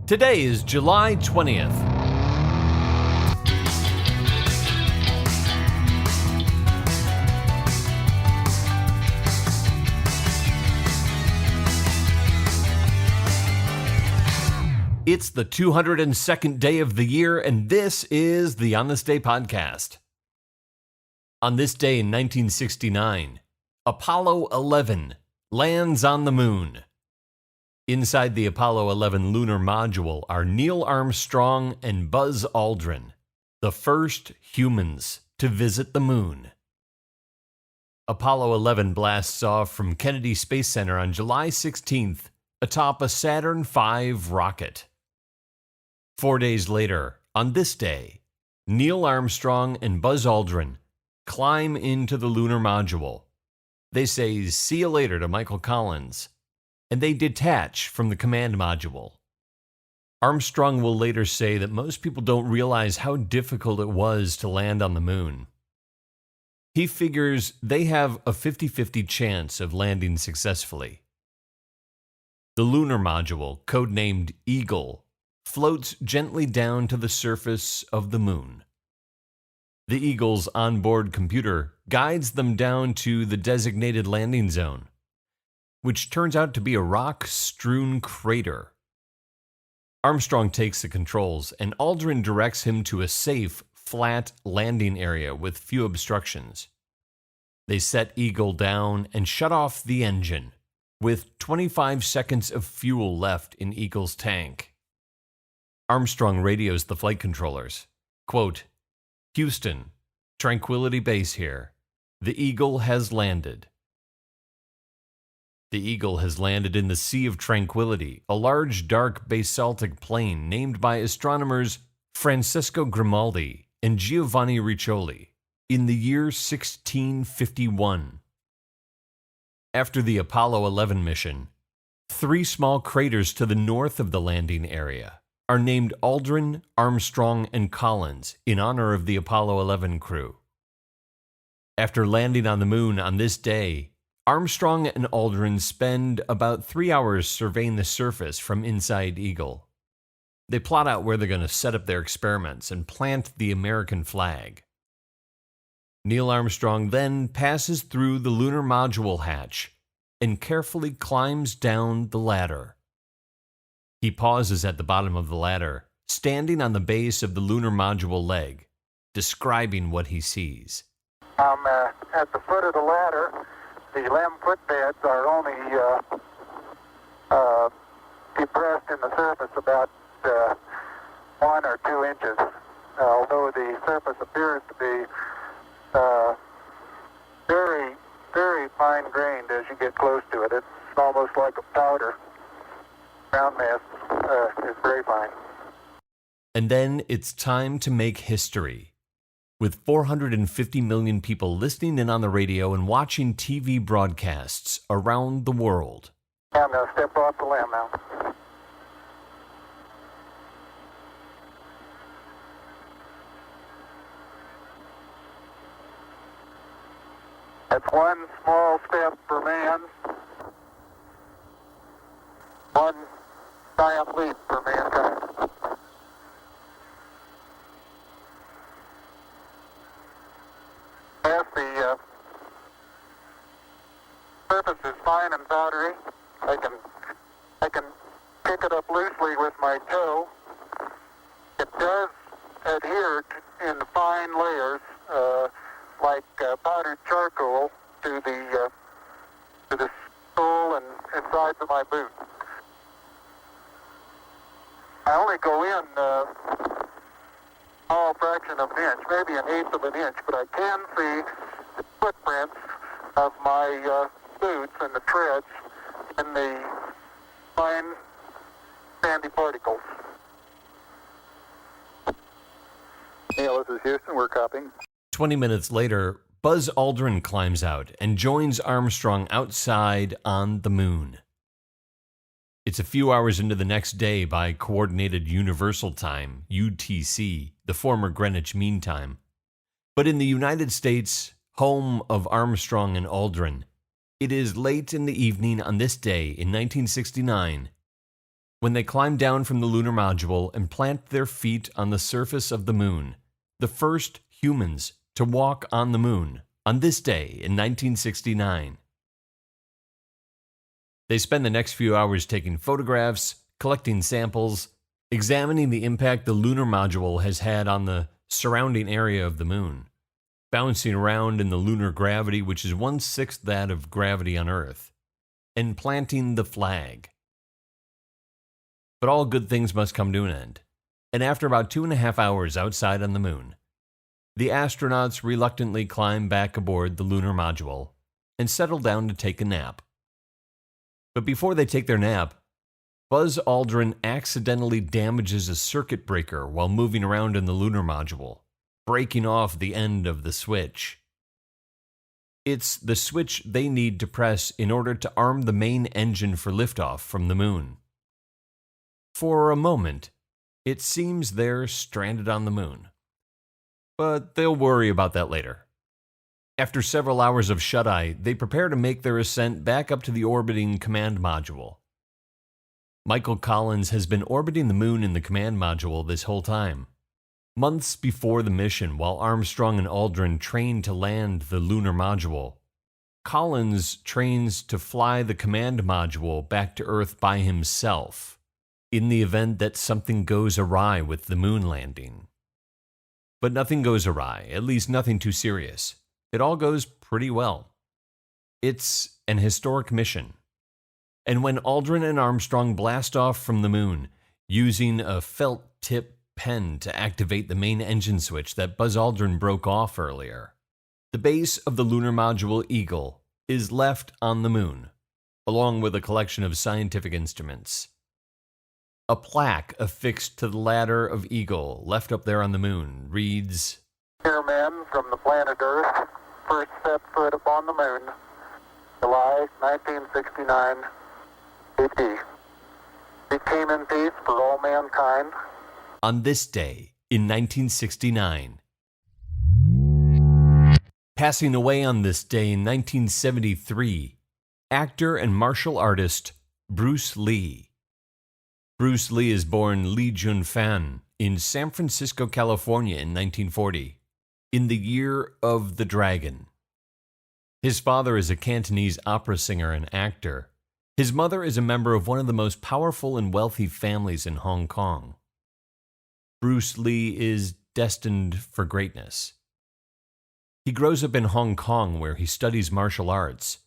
Today is July 20th. It's the 202nd day of the year, and this is the On This Day podcast. On this day in 1969, Apollo 11 lands on the moon. Inside the Apollo 11 lunar module are Neil Armstrong and Buzz Aldrin, the first humans to visit the moon. Apollo 11 blasts off from Kennedy Space Center on July 16th atop a Saturn V rocket. 4 days later, on this day, Neil Armstrong and Buzz Aldrin climb into the lunar module. They say "see you later" to Michael Collins, and they detach from the command module. Armstrong will later say that most people don't realize how difficult it was to land on the moon. He figures they have a 50-50 chance of landing successfully. The lunar module, codenamed Eagle, floats gently down to the surface of the moon. The Eagle's onboard computer guides them down to the designated landing zone, which turns out to be a rock-strewn crater. Armstrong takes the controls, and Aldrin directs him to a safe, flat landing area with few obstructions. They set Eagle down and shut off the engine, with 25 seconds of fuel left in Eagle's tank. Armstrong radios the flight controllers. Quote, "Houston, Tranquility Base here. The Eagle has landed." The Eagle has landed in the Sea of Tranquility, a large dark basaltic plain named by astronomers Francesco Grimaldi and Giovanni Riccioli in the year 1651. After the Apollo 11 mission, 3 small craters to the north of the landing area are named Aldrin, Armstrong, and Collins in honor of the Apollo 11 crew. After landing on the moon on this day, Armstrong and Aldrin spend about 3 hours surveying the surface from inside Eagle. They plot out where they're going to set up their experiments and plant the American flag. Neil Armstrong then passes through the lunar module hatch and carefully climbs down the ladder. He pauses at the bottom of the ladder, standing on the base of the lunar module leg, describing what he sees. I'm at the foot of the ladder. The LEM footbeds are only depressed in the surface about 1 or 2 inches, although the surface appears to be very, very fine-grained as you get close to it. It's almost like a powder. Ground mass is very fine. And then it's time to make history. With 450 million people listening in on the radio and watching TV broadcasts around the world. I'm going to step off the limb now. That's one small step for man, one giant leap for mankind. As the surface is fine and powdery, I can pick it up loosely with my toe. It does adhere in fine layers, like powdered charcoal, to the sole and sides of my boot. I only go in a small fraction of an inch, maybe an eighth of an inch, but I can see the footprints of my boots and the treads in the fine sandy particles. Neil, this is Houston. We're copying. 20 minutes later, Buzz Aldrin climbs out and joins Armstrong outside on the moon. It's a few hours into the next day by Coordinated Universal Time, UTC, the former Greenwich Mean Time. But in the United States, home of Armstrong and Aldrin, it is late in the evening on this day in 1969, when they climbed down from the lunar module and planted their feet on the surface of the moon, the first humans to walk on the moon on this day in 1969. They spend the next few hours taking photographs, collecting samples, examining the impact the lunar module has had on the surrounding area of the moon, bouncing around in the lunar gravity, which is 1/6 that of gravity on Earth, and planting the flag. But all good things must come to an end, and after about 2.5 hours outside on the moon, the astronauts reluctantly climb back aboard the lunar module and settle down to take a nap. But before they take their nap, Buzz Aldrin accidentally damages a circuit breaker while moving around in the lunar module, breaking off the end of the switch. It's the switch they need to press in order to arm the main engine for liftoff from the moon. For a moment, it seems they're stranded on the moon. But they'll worry about that later. After several hours of shut-eye, they prepare to make their ascent back up to the orbiting command module. Michael Collins has been orbiting the moon in the command module this whole time. Months before the mission, while Armstrong and Aldrin trained to land the lunar module, Collins trains to fly the command module back to Earth by himself, in the event that something goes awry with the moon landing. But nothing goes awry, at least nothing too serious. It all goes pretty well. It's an historic mission. And when Aldrin and Armstrong blast off from the moon, using a felt-tip pen to activate the main engine switch that Buzz Aldrin broke off earlier, the base of the lunar module Eagle is left on the moon, along with a collection of scientific instruments. A plaque affixed to the ladder of Eagle left up there on the moon reads, "Here, men from the planet Earth, first set foot upon the moon, July 1969, AD. It came in peace for all mankind." On this day in 1969. Passing away on this day in 1973, actor and martial artist Bruce Lee. Bruce Lee is born Lee Jun-fan in San Francisco, California in 1940, in the year of the dragon. His father is a Cantonese opera singer and actor. His mother is a member of one of the most powerful and wealthy families in Hong Kong. Bruce Lee is destined for greatness. He grows up in Hong Kong where he studies martial arts,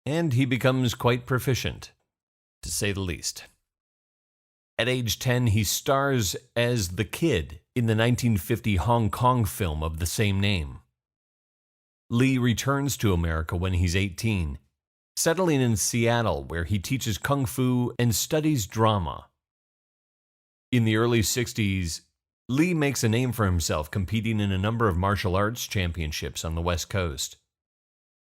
and he becomes quite proficient, to say the least. At age 10, he stars as the Kid in the 1950 Hong Kong film of the same name. Lee returns to America when he's 18, settling in Seattle where he teaches kung fu and studies drama. In the early 60s, Lee makes a name for himself competing in a number of martial arts championships on the West Coast.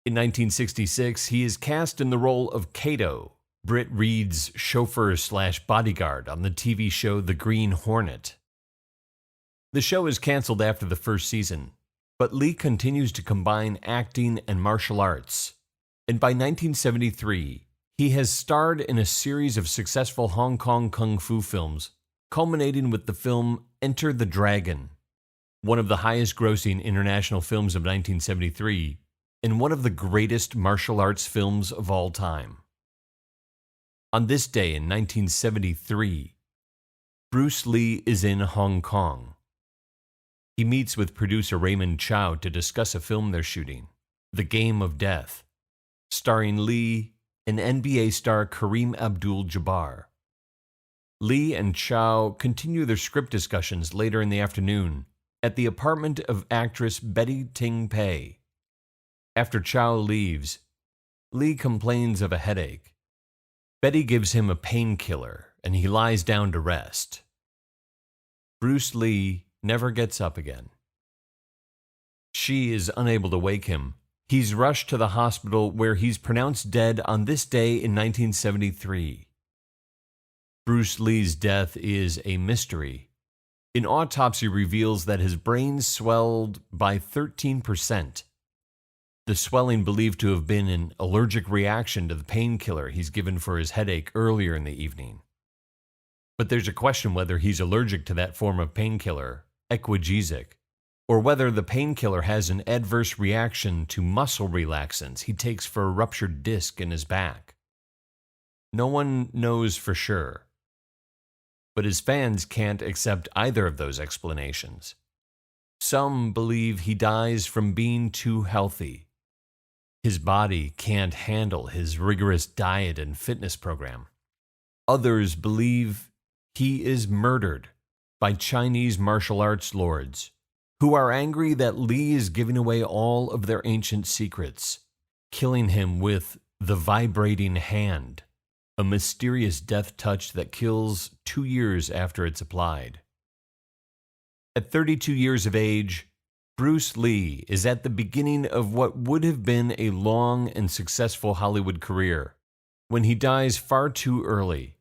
In 1966, he is cast in the role of Kato, Britt Reed's chauffeur/bodyguard on the TV show The Green Hornet. The show is canceled after the first season, but Lee continues to combine acting and martial arts, and by 1973, he has starred in a series of successful Hong Kong kung fu films, culminating with the film Enter the Dragon, one of the highest-grossing international films of 1973, and one of the greatest martial arts films of all time. On this day in 1973, Bruce Lee is in Hong Kong. He meets with producer Raymond Chow to discuss a film they're shooting, The Game of Death, starring Lee and NBA star Kareem Abdul-Jabbar. Lee and Chow continue their script discussions later in the afternoon at the apartment of actress Betty Ting Pei. After Chow leaves, Lee complains of a headache. Betty gives him a painkiller, and he lies down to rest. Bruce Lee never gets up again. She is unable to wake him. He's rushed to the hospital where he's pronounced dead on this day in 1973. Bruce Lee's death is a mystery. An autopsy reveals that his brain swelled by 13%. The swelling believed to have been an allergic reaction to the painkiller he's given for his headache earlier in the evening. But there's a question whether he's allergic to that form of painkiller, equagesic, or whether the painkiller has an adverse reaction to muscle relaxants he takes for a ruptured disc in his back. No one knows for sure, but his fans can't accept either of those explanations. Some believe he dies from being too healthy. His body can't handle his rigorous diet and fitness program. Others believe he is murdered by Chinese martial arts lords who are angry that Lee is giving away all of their ancient secrets, killing him with the vibrating hand, a mysterious death touch that kills 2 years after it's applied. At 32 years of age, Bruce Lee is at the beginning of what would have been a long and successful Hollywood career when he dies far too early,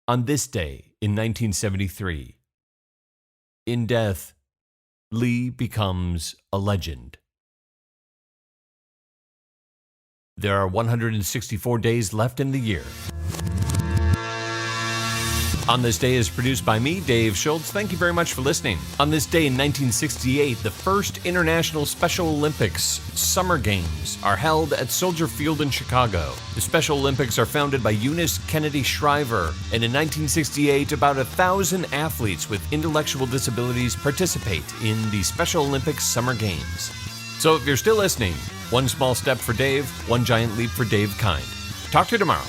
on this day in 1973. In death, Lee becomes a legend. There are 164 days left in the year. On This Day is produced by me, Dave Schultz. Thank you very much for listening. On this day in 1968, the first International Special Olympics Summer Games are held at Soldier Field in Chicago. The Special Olympics are founded by Eunice Kennedy Shriver, and in 1968, about 1,000 athletes with intellectual disabilities participate in the Special Olympics Summer Games. So if you're still listening, one small step for Dave, one giant leap for Dave Kind. Talk to you tomorrow.